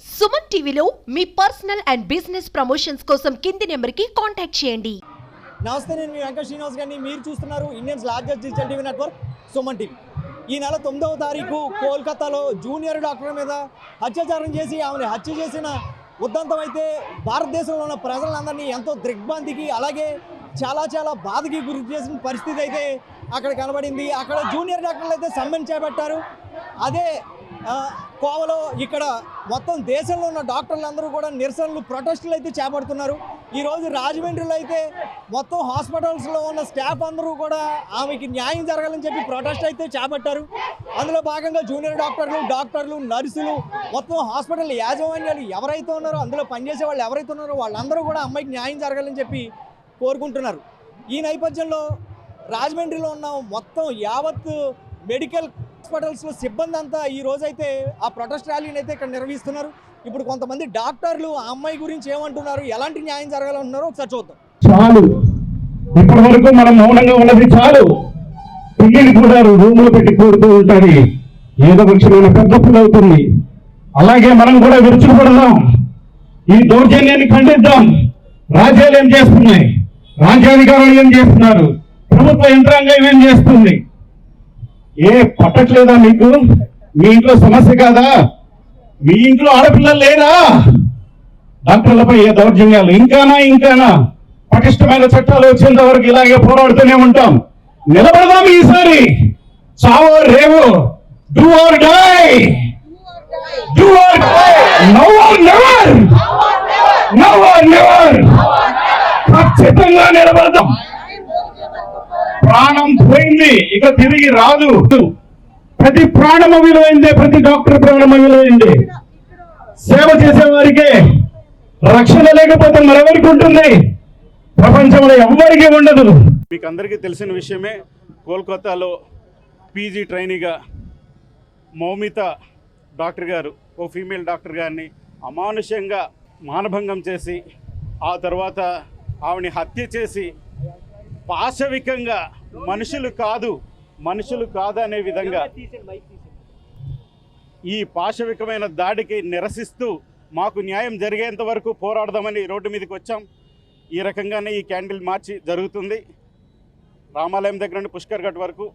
సుమన్ టీవీలో మీ personal and business promotions కోసం కింది నెంబర్కి కాంటాక్ట్ చేయండి. నమస్తే, నేను మీ వెంకట శ్రీనివాస్ గారిని. మీరు చూస్తున్నారు Indians largest digital TV network Suman TV. ఈ నెల 9వ తారీఖు కోల్కతాలో జూనియర్ డాక్టర్ మీద అత్యాచారం చేసి ఆమెను హత్య చేసిన ఉదంతం అయితే భారతదేశంలో ఉన్న ప్రజలందరినీ ఎంతో దిగ్భ్రాంతికి అలాగే చాలా బాధకి గురి చేసిన పరిస్థితి అయితే అక్కడ కనబడింది. అక్కడ జూనియర్ డాక్టర్లు అయితే సమ్మెను చేపట్టారు. అదే కోవలో ఇక్కడ మొత్తం దేశంలో ఉన్న డాక్టర్లందరూ కూడా నిరసనలు ప్రొటెస్టులు అయితే చేపడుతున్నారు. ఈరోజు రాజమండ్రిలో అయితే మొత్తం హాస్పిటల్స్లో ఉన్న స్టాఫ్ అందరూ కూడా ఆమెకి న్యాయం జరగాలని చెప్పి ప్రొటెస్ట్ అయితే చేపట్టారు. అందులో భాగంగా జూనియర్ డాక్టర్లు నర్సులు మొత్తం హాస్పిటల్ యాజమాన్యాలు ఎవరైతే ఉన్నారో, అందులో పనిచేసే వాళ్ళు ఎవరైతే ఉన్నారో వాళ్ళందరూ కూడా అమ్మాయికి న్యాయం జరగాలని చెప్పి కోరుకుంటున్నారు. ఈ నేపథ్యంలో రాజమండ్రిలో ఉన్న మొత్తం యావత్ మెడికల్ హాస్పిటల్స్లో సిబ్బంది అంతా ఈ రోజైతే ఆ ప్రొటెస్ట్ ర్యాలీని అయితే ఇక్కడ నిర్వహిస్తున్నారు. ఇప్పుడు కొంతమంది డాక్టర్లు ఆ అమ్మాయి గురించి ఏమంటున్నారు, ఎలాంటి న్యాయం జరగాలంటున్నారో ఒకసారి చూద్దాం. చాలు, ఇప్పటి వరకు మనం మౌనంగా ఉన్నది చాలు. పిల్లలు కూడా రూములు పెట్టి కూడుతూ ఉంటుంది, ఏదో పక్షమైన పెద్ద పుల్ అవుతుంది. అలాగే మనం కూడా విరుచుకుపడదాం, ఈ దౌర్జన్యాన్ని ఖండిద్దాం. రాజ్యాలు ఏం చేస్తున్నాయి, రాజ్యాధికారులు ఏం చేస్తున్నారు, ప్రభుత్వ యంత్రాంగం ఏం చేస్తుంది? ఏ పట్టట్లేదా మీకు? మీ ఇంట్లో సమస్య కాదా? మీ ఇంట్లో ఆడపిల్లలు లేరా? డాక్టర్లపై ఏ దౌర్జన్యాలు ఇంకానా పటిష్టమైన చట్టాలు వచ్చేంత వరకు ఇలాగే పోరాడుతూనే ఉంటాం. నిలబడదాం ఈసారి. చావో రేవో, do or die, do or die, now or never, now or never. ఖచ్చితంగా నిలబడదాం. ప్రాణం పోయింది, ఇక తిరిగి రాదు. ప్రతి ప్రాణము విలువైందే, ప్రతి డాక్టర్ ప్రాణము విలువైందే. సేవ చేసే వారికే రక్షణ లేకపోతే మరెవరికి ఉంటుంది? ప్రపంచంలో ఎవ్వరికీ ఉండదు. మీకు అందరికీ తెలిసిన విషయమే, కోల్కతాలో పీజీ ట్రైనీగా మౌమిత డాక్టర్ గారు, ఓ ఫీమేల్ డాక్టర్ గారిని అమానుషంగా మానభంగం చేసి ఆ తర్వాత ఆవిని హత్య చేసి పాశవికంగా మనుషులు కాదు అనే విధంగా ఈ పాశవికమైన దాడికి నిరసిస్తూ మాకు న్యాయం జరిగేంత వరకు పోరాడదామని రోడ్డు మీదకి వచ్చాం. ఈ రకంగానే ఈ క్యాండిల్ మార్చ్ జరుగుతుంది రామాలయం దగ్గర నుండి పుష్కర్ ఘాట్ వరకు.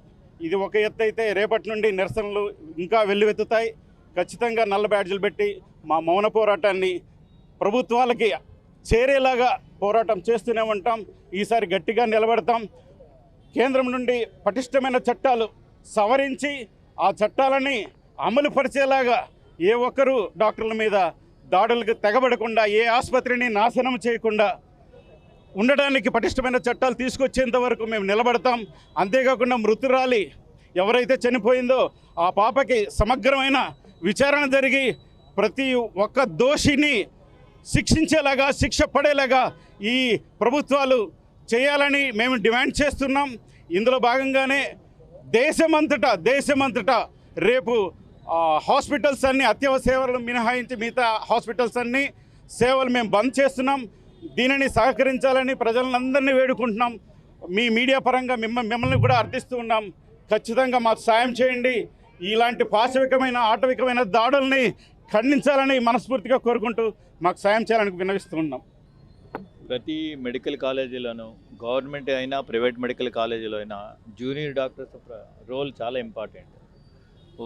ఇది ఒక ఎత్తు అయితే, రేపటి నుండి నిరసనలు ఇంకా వెల్లువెత్తుతాయి. ఖచ్చితంగా నల్ల బ్యాడ్జీలు పెట్టి మా మౌన పోరాటాన్ని ప్రభుత్వాలకి చేరేలాగా పోరాటం చేస్తూనే ఉంటాం. ఈసారి గట్టిగా నిలబడతాం. కేంద్రం నుండి పటిష్టమైన చట్టాలు సవరించి ఆ చట్టాలని అమలు పరిచేలాగా ఏ ఒక్కరూ డాక్టర్ల మీద దాడులకు తెగబడకుండా, ఏ ఆసుపత్రిని నాశనం చేయకుండా ఉండడానికి పటిష్టమైన చట్టాలు తీసుకొచ్చేంత వరకు మేము నిలబడతాం. అంతేకాకుండా మృతురాలి ఎవరైతే చనిపోయిందో ఆ పాపకి సమగ్రమైన విచారణ జరిగి ప్రతి ఒక్క దోషిని శిక్షించేలాగా, శిక్ష పడేలాగా ఈ ప్రభుత్వాలు చేయాలని మేము డిమాండ్ చేస్తున్నాం. ఇందులో భాగంగానే దేశమంతటా రేపు హాస్పిటల్స్ అన్నీ, అత్యవసర సేవలు మినహాయించి మిగతా హాస్పిటల్స్ అన్నీ సేవలు మేము బంద్ చేస్తున్నాం. దీనిని సహకరించాలని ప్రజలందరినీ వేడుకుంటున్నాం. మీ మీడియా పరంగా మిమ్మల్ని కూడా అర్థిస్తూ ఉన్నాం. ఖచ్చితంగా మాకు సాయం చేయండి. ఇలాంటి పాశవికమైన ఆటవికమైన దాడుల్ని ఖండించాలని మనస్ఫూర్తిగా కోరుకుంటూ మాకు సాయం చేయాలని విన్నవిస్తూ ఉన్నాం. ప్రతి మెడికల్ కాలేజీలోనూ, గవర్నమెంట్ అయినా ప్రైవేట్ మెడికల్ కాలేజీలో అయినా జూనియర్ డాక్టర్స్ రోల్ చాలా ఇంపార్టెంట్.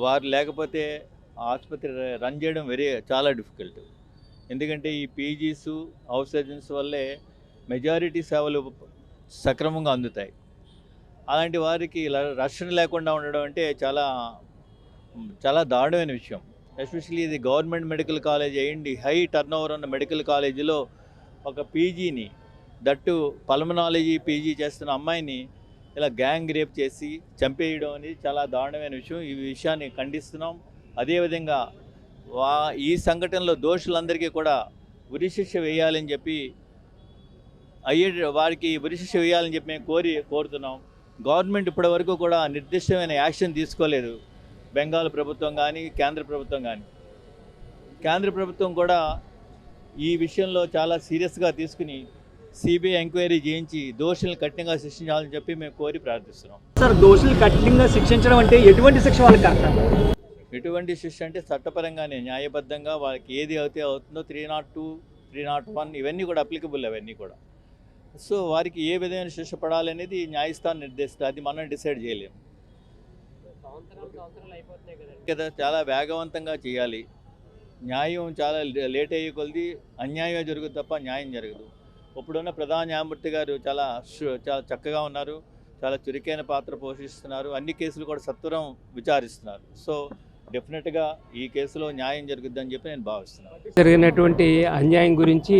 వారు లేకపోతే ఆసుపత్రి రన్ చేయడం చాలా డిఫికల్ట్. ఎందుకంటే ఈ పీజీస్, హౌస్ సర్జన్స్ వల్లే మెజారిటీ సేవలు సక్రమంగా అందుతాయి. అలాంటి వారికి రక్షణ లేకుండా ఉండడం అంటే చాలా దారుణమైన విషయం. ఎస్పెషల్లీ ఇది గవర్నమెంట్ మెడికల్ కాలేజ్ అయ్యింది, హై టర్న్ ఓవర్ ఉన్న మెడికల్ కాలేజీలో ఒక పీజీని, దట్టు పల్మనాలజీ పీజీ చేస్తున్న అమ్మాయిని ఇలా గ్యాంగ్ రేప్ చేసి చంపేయడం అనేది చాలా దారుణమైన విషయం. ఈ విషయాన్ని ఖండిస్తున్నాం. అదేవిధంగా ఈ సంఘటనలో దోషులందరికీ కూడా ఉరిశిక్ష వేయాలని చెప్పి వారికి ఉరిశిక్ష వేయాలని చెప్పి మేము కోరుతున్నాం. గవర్నమెంట్ ఇప్పటి వరకు కూడా నిర్దిష్టమైన యాక్షన్ తీసుకోలేదు. బెంగాల్ ప్రభుత్వం కానీ, కేంద్ర ప్రభుత్వం కానీ. కేంద్ర ప్రభుత్వం కూడా ఈ విషయంలో చాలా సీరియస్గా తీసుకుని సిబిఐ ఎంక్వైరీ చేయించి దోషులను కఠినంగా శిక్షించాలని చెప్పి మేము కోరి ప్రార్థిస్తున్నాం. సార్, దోషులు కఠినంగా శిక్షించడం అంటే ఎటువంటి శిక్ష వాళ్ళకి? ఎటువంటి శిక్ష అంటే చట్టపరంగానే న్యాయబద్ధంగా వాళ్ళకి ఏది అయితే అవుతుందో 302, 301 ఇవన్నీ కూడా అప్లికబుల్, అవన్నీ కూడా. సో వారికి ఏ విధమైన శిక్ష పడాలనేది న్యాయస్థానం నిర్దేశిస్తుంది, అది మనం డిసైడ్ చేయలేము కదా. చాలా వేగవంతంగా చేయాలి. న్యాయం చాలా లేట్ అయ్యే కొలది అన్యాయం జరుగుతుంది తప్ప న్యాయం జరగదు. ఇప్పుడున్న ప్రధాన న్యాయమూర్తి గారు చాలా చక్కగా ఉన్నారు, చాలా చురుకైన పాత్ర పోషిస్తున్నారు, అన్ని కేసులు కూడా సత్వరం విచారిస్తున్నారు. సో డెఫినెట్గా ఈ కేసులో న్యాయం జరుగుద్దని చెప్పి నేను భావిస్తున్నాను. జరిగినటువంటి అన్యాయం గురించి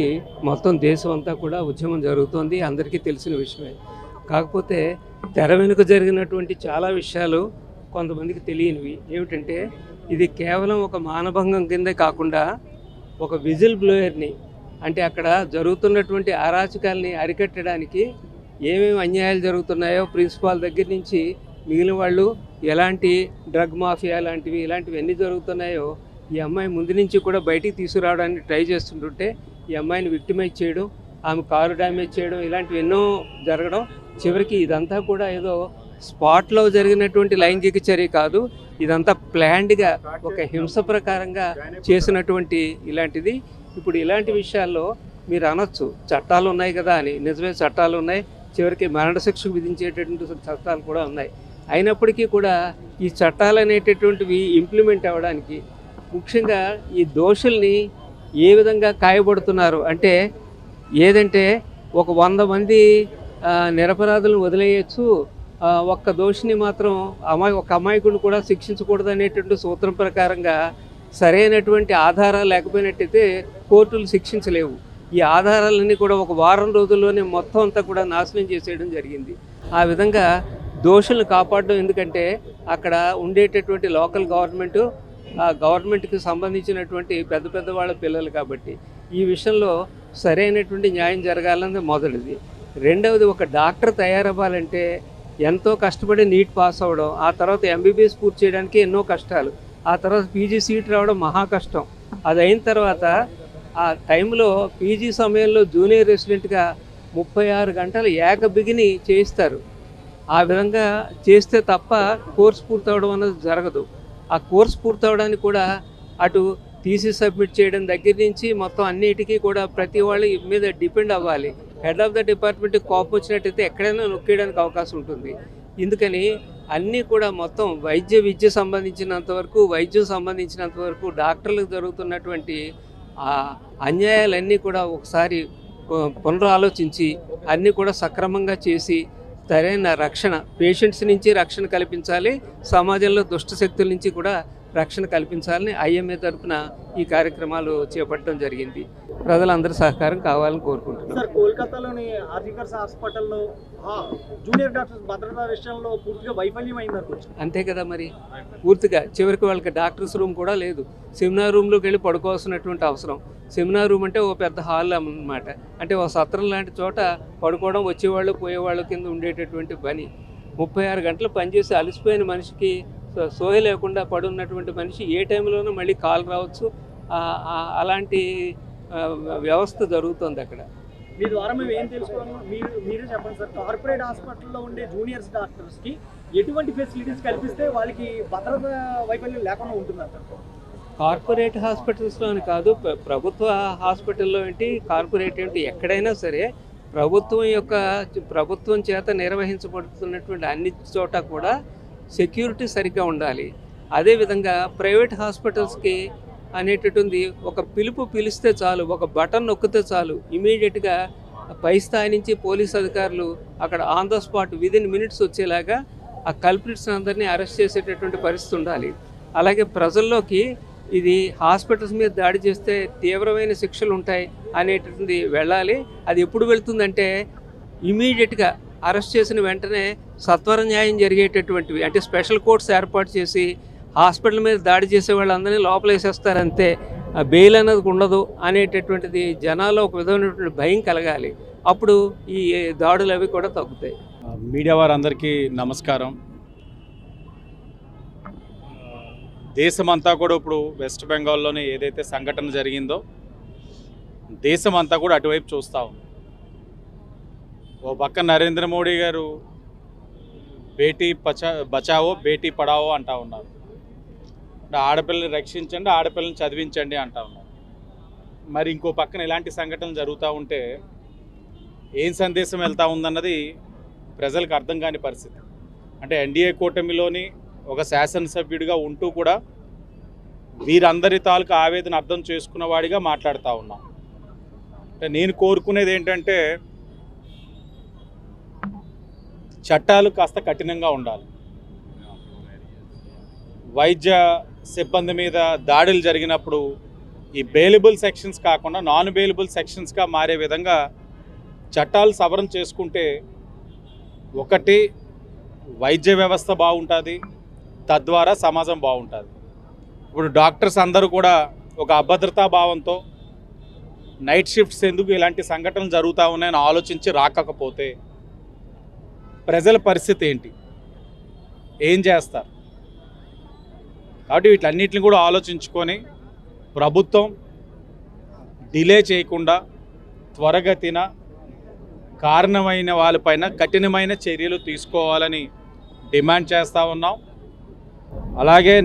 మొత్తం దేశం అంతా కూడా ఉద్యమం జరుగుతోంది, అందరికీ తెలిసిన విషయమే. కాకపోతే తెర వెనుక జరిగినటువంటి చాలా విషయాలు కొంతమందికి తెలియనివి. ఏమిటంటే ఇది కేవలం ఒక మానభంగం కిందే కాకుండా ఒక విజిల్ బ్లోయర్ని, అంటే అక్కడ జరుగుతున్నటువంటి అరాచకాల్ని అరికట్టడానికి ఏమేమి అన్యాయాలు జరుగుతున్నాయో ప్రిన్సిపాల్ దగ్గర నుంచి మిగిలిన వాళ్ళు ఎలాంటి డ్రగ్ మాఫియా లాంటివి ఇలాంటివి ఎన్ని జరుగుతున్నాయో ఈ అమ్మాయి ముందు నుంచి కూడా బయటికి తీసుకురావడానికి ట్రై చేస్తుంటుంటే ఈ అమ్మాయిని విక్టిమైజ్ చేయడం, ఆమె కారు డ్యామేజ్ చేయడం, ఇలాంటివి ఎన్నో జరగడం, చివరికి ఇదంతా కూడా ఏదో స్పాట్లో జరిగినటువంటి లైంగిక చర్య కాదు, ఇదంతా ప్లాన్డ్గా ఒక హింస ప్రకారంగా చేసినటువంటి ఇలాంటిది. ఇప్పుడు ఇలాంటి విషయాల్లో మీరు అనొచ్చు చట్టాలు ఉన్నాయి కదా అని, నిజమే చట్టాలు ఉన్నాయి, చివరికి మరణశిక్ష విధించేటటువంటి చట్టాలు కూడా ఉన్నాయి. అయినప్పటికీ కూడా ఈ చట్టాలు అనేటటువంటివి ఇంప్లిమెంట్ అవ్వడానికి ముఖ్యంగా ఈ దోషుల్ని ఏ విధంగా కాయబడుతున్నారు అంటే, ఏదంటే ఒక 100 మంది నిరపరాధులను వదిలేయచ్చు, ఒక్క దోషిని మాత్రం ఒక అమాయకుడిని కూడా శిక్షించకూడదు అనేటువంటి సూత్రం ప్రకారంగా సరైనటువంటి ఆధారాలు లేకపోయినట్టయితే కోర్టులు శిక్షించలేవు. ఈ ఆధారాలన్నీ కూడా ఒక వారం రోజుల్లోనే మొత్తం అంతా కూడా నాశనం చేసేయడం జరిగింది. ఆ విధంగా దోషులను కాపాడడం, ఎందుకంటే అక్కడ ఉండేటటువంటి లోకల్ గవర్నమెంటు, ఆ గవర్నమెంట్కి సంబంధించినటువంటి పెద్ద పెద్ద వాళ్ళ పిల్లలు కాబట్టి ఈ విషయంలో సరైనటువంటి న్యాయం జరగాలన్నది మొదటిది. రెండవది, ఒక డాక్టర్ తయారవ్వాలంటే ఎంతో కష్టపడి నీట్ పాస్ అవ్వడం, ఆ తర్వాత ఎంబీబీఎస్ పూర్తి చేయడానికి ఎన్నో కష్టాలు, ఆ తర్వాత పీజీ సీట్ రావడం మహా కష్టం. అది అయిన తర్వాత ఆ టైంలో పీజీ సమయంలో జూనియర్ రెసిడెంట్గా 36 గంటలు ఏకబిగిని చేయిస్తారు. ఆ విధంగా చేస్తే తప్ప కోర్స్ పూర్తవడం అనేది జరగదు. ఆ కోర్స్ పూర్తవడానికి కూడా అటు థీసిస్ సబ్మిట్ చేయడం దగ్గర నుంచి మొత్తం అన్నిటికీ కూడా ప్రతి వాళ్ళ మీద డిపెండ్ అవ్వాలి. హెడ్ ఆఫ్ ద డిపార్ట్మెంట్కి కోపం వచ్చినట్టయితే ఎక్కడైనా నొక్కేయడానికి అవకాశం ఉంటుంది. ఎందుకని అన్నీ కూడా మొత్తం విద్య సంబంధించినంత వరకు, వైద్యం సంబంధించినంత వరకు డాక్టర్లకు జరుగుతున్నటువంటి అన్యాయాలన్నీ కూడా ఒకసారి పునరాలోచించి అన్నీ కూడా సక్రమంగా చేసి సరైన రక్షణ, పేషెంట్స్ నుంచి రక్షణ కల్పించాలి, సమాజంలో దుష్ట శక్తుల నుంచి కూడా రక్షణ కల్పించాలని ఐఎంఏ తరఫున ఈ కార్యక్రమాలు చేపట్టడం జరిగింది. ప్రజలందరి సహకారం కావాలని కోరుకుంటున్నాను. సార్, కోల్కతాలోని ఆర్జికర్స్ హాస్పిటల్లో జూనియర్ డాక్టర్స్ భద్రతా విషయంలో పూర్తిగా వైఫల్యం అయింది అనుకోవచ్చు. అంతే కదా, మరి పూర్తిగా చివరికి వాళ్ళకి డాక్టర్స్ రూమ్ కూడా లేదు. సెమినార్ రూమ్లోకి వెళ్ళి పడుకోవాల్సినటువంటి అవసరం. సెమినార్ రూమ్ అంటే ఒక పెద్ద హాల్ అన్నమాట, అంటే ఒక సత్రం లాంటి చోట పడుకోవడం, వచ్చేవాళ్ళు పోయేవాళ్ళు కింద ఉండేటటువంటి పని. 36 గంటలు పనిచేసి అలసిపోయిన మనిషికి సోయ లేకుండా పడున్నటువంటి మనిషి ఏ టైంలోనూ మళ్ళీ కాల్ రావచ్చు. అలాంటి వ్యవస్థ జరుగుతుంది అక్కడ. మీ ద్వారా మేము ఏం తెలుసుకోవాలన్నా మీరే చెప్పండి సార్. కార్పొరేట్ హాస్పిటల్లో ఉండే జూనియర్స్ డాక్టర్స్కి ఎటువంటి ఫెసిలిటీస్ కల్పిస్తే వాళ్ళకి భద్రత వైఫల్యం లేకుండా ఉంటుందంటారు? కార్పొరేట్ హాస్పిటల్స్లో అని కాదు, ప్రభుత్వ హాస్పిటల్లో ఏంటి, కార్పొరేట్ ఏంటి, ఎక్కడైనా సరే ప్రభుత్వం చేత నిర్వహించబడుతున్నటువంటి అన్ని చోట కూడా సెక్యూరిటీ సరిగ్గా ఉండాలి. అదేవిధంగా ప్రైవేట్ హాస్పిటల్స్కి అనేటటువంటి ఒక పిలిస్తే చాలు, ఒక బటన్ నొక్కితే చాలు, ఇమీడియట్గా పై స్థాయి నుంచి పోలీస్ అధికారులు అక్కడ on the spot within minutes వచ్చేలాగా ఆ కల్ప్రిట్స్ అందరినీ అరెస్ట్ చేసేటటువంటి పరిస్థితి ఉండాలి. అలాగే ప్రజల్లోకి ఇది హాస్పిటల్స్ మీద దాడి చేస్తే తీవ్రమైన శిక్షలు ఉంటాయి అనేటటువంటి వెళ్ళాలి. అది ఎప్పుడు వెళ్తుందంటే ఇమీడియట్గా అరెస్ట్ చేసిన వెంటనే సత్వర న్యాయం జరిగేటటువంటివి, అంటే స్పెషల్ కోర్ట్స్ ఏర్పాటు చేసి హాస్పిటల్ మీద దాడి చేసే వాళ్ళందరినీ లోపల వేసేస్తారంతే, బెయిల్ అనేది ఉండదు అనేటటువంటిది జనాల్లో ఒక విధమైనటువంటి భయం కలగాలి. అప్పుడు ఈ దాడులు అవి కూడా తగ్గుతాయి. మీడియా వారందరికీ నమస్కారం. దేశమంతా కూడా ఇప్పుడు వెస్ట్ బెంగాల్లోనే ఏదైతే సంఘటన జరిగిందో దేశమంతా కూడా అటువైపు చూస్తూ ఉంది. ఓ పక్క నరేంద్ర మోడీ గారు బేటీ బచావో బేటీ పడావో అంటూ ఉన్నారు. ఆడపిల్లని రక్షించండి, ఆడపిల్లని చదివించండి అంటా ఉన్నారు. మరి ఇంకో పక్కన ఇలాంటి సంఘటనలు జరుగుతూ ఉంటే ఏం సందేశం వెళ్తూ ఉందన్నది ప్రజలకు అర్థం కాని పరిస్థితి. అంటే ఎన్డీఏ కూటమిలోని ఒక శాసనసభ్యుడిగా ఉంటూ కూడా వీరందరి తాలూకు ఆవేదన అర్థం చేసుకున్నవాడిగా మాట్లాడుతూ ఉన్నాం. అంటే నేను కోరుకునేది ఏంటంటే చట్టాలు కాస్త కఠినంగా ఉండాలి. వైద్య సిబ్బంది మీద దాడులు జరిగినప్పుడు ఈ బెయిలబుల్ సెక్షన్స్ కాకుండా నాన్ బెయిలబుల్ సెక్షన్స్గా మారే విధంగా చట్టాలు సవరణ చేసుకుంటే ఒకటి వైద్య వ్యవస్థ బాగుంటుంది, తద్వారా సమాజం బాగుంటుంది. ఇప్పుడు డాక్టర్స్ అందరూ కూడా ఒక అభద్రతా భావంతో నైట్ షిఫ్ట్స్ ఎందుకు ఇలాంటి సంఘటనలు జరుగుతూ ఉన్నాయని ఆలోచించి రాకపోతే ప్రజల పరిస్థితి ఏంటి, ఏం చేస్తారు? కాబట్టి వీటన్నిటిని కూడా ఆలోచించుకొని ప్రభుత్వం డిలే చేయకుండా త్వరగతిన కారణమైన వాళ్ళపైన కఠినమైన చర్యలు తీసుకోవాలని డిమాండ్ చేస్తూ ఉన్నాం. అలాగే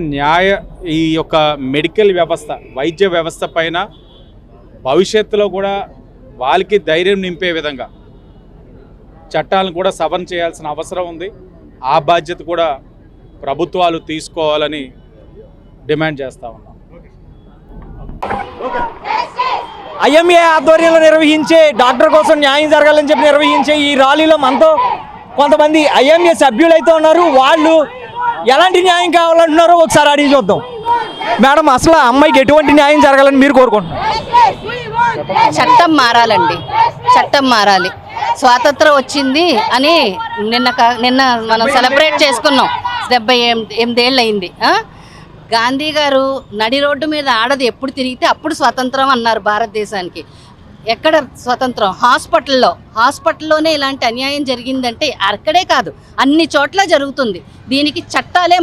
ఈ యొక్క మెడికల్ వ్యవస్థ, వైద్య వ్యవస్థ పైన భవిష్యత్తులో కూడా వాళ్ళకి ధైర్యం నింపే విధంగా చట్టాలను కూడా సవరణ చేయాల్సిన అవసరం ఉంది. ఆ బాధ్యత కూడా ప్రభుత్వాలు తీసుకోవాలని డిమాండ్ చేస్తూ ఉన్నాం. ఐఎంఏ ఆధ్వర్యంలో నిర్వహించే డాక్టర్ కోసం న్యాయం జరగాలని చెప్పి నిర్వహించే ఈ ర్యాలీలో మనతో కొంతమంది ఐఎంఏ సభ్యులైతే ఉన్నారు. వాళ్ళు ఎలాంటి న్యాయం కావాలంటున్నారో ఒకసారి అడిగి చూద్దాం. మేడం, అసలు ఆ అమ్మాయికి ఎటువంటి న్యాయం జరగాలని మీరు కోరుకుంటున్నారు? చట్టం మారాలండి, చట్టం మారాలి. స్వాతంత్రం వచ్చింది అని నిన్న మనం సెలబ్రేట్ చేసుకున్నాం. 78 ఏళ్ళు అయింది. గాంధీ గారు నడి రోడ్డు మీద ఆడది ఎప్పుడు తిరిగితే అప్పుడు స్వతంత్రం అన్నారు భారతదేశానికి. ఎక్కడ స్వతంత్రం? హాస్పిటల్లోనే ఇలాంటి అన్యాయం జరిగిందంటే అక్కడే కాదు, అన్ని చోట్ల జరుగుతుంది. దీనికి చట్టాలే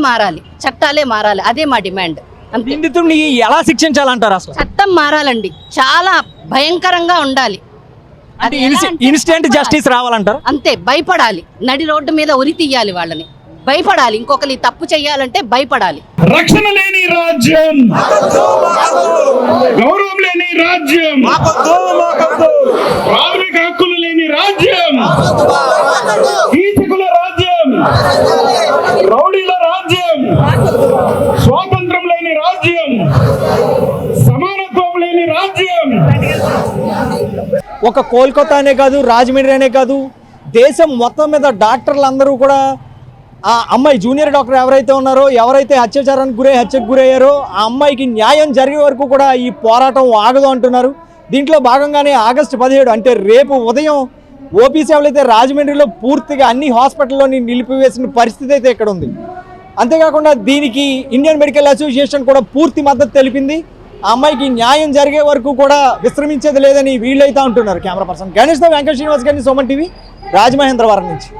మారాలి. అదే మా డిమాండ్. నిందితుడిని ఎలా శిక్షించాలంటారు? అసలు చట్టం మారాలండి, చాలా భయంకరంగా ఉండాలి. అంటే ఇన్స్టెంట్ జస్టిస్ రావాలంటారు. అంతే, భయపడాలి. నడి రోడ్డు మీద ఉరి తీయాలి వాళ్ళని, భయపడాలి. ఇంకొకరి తప్పు చెయ్యాలంటే భయపడాలి. రక్షణ లేని రాజ్యం, గౌరవం లేని రాజ్యం, కార్మిక హక్కులు లేని రాజ్యం, కీచకుల రాజ్యం, రౌడీల రాజ్యం, స్వాతంత్రం లేని రాజ్యం, సమానత్వం లేని రాజ్యం. ఒక కోల్కతానే కాదు, రాజమండ్రి అనే కాదు, దేశం మొత్తం మీద డాక్టర్లు అందరూ కూడా ఆ అమ్మాయి జూనియర్ డాక్టర్ ఎవరైతే ఉన్నారో, ఎవరైతే హత్యకు గురయ్యారో ఆ అమ్మాయికి న్యాయం జరిగే వరకు కూడా ఈ పోరాటం ఆగదు అంటున్నారు. దీంట్లో భాగంగానే ఆగస్టు 17 అంటే రేపు ఉదయం ఓపీ సేవలు అయితే రాజమండ్రిలో పూర్తిగా అన్ని హాస్పిటల్లోని నిలిపివేసిన పరిస్థితి అయితే ఇక్కడ ఉంది. అంతేకాకుండా దీనికి ఇండియన్ మెడికల్ అసోసియేషన్ కూడా పూర్తి మద్దతు తెలిపింది. ఆ అమ్మాయికి న్యాయం జరిగే వరకు కూడా విశ్రమించేది లేదని వీళ్ళైతే అంటున్నారు. కెమెరా పర్సన్ గణేష్తో వెంకట శ్రీనివాస్ గారిని, సుమన్ టీవీ, రాజమహేంద్రవరం నుంచి.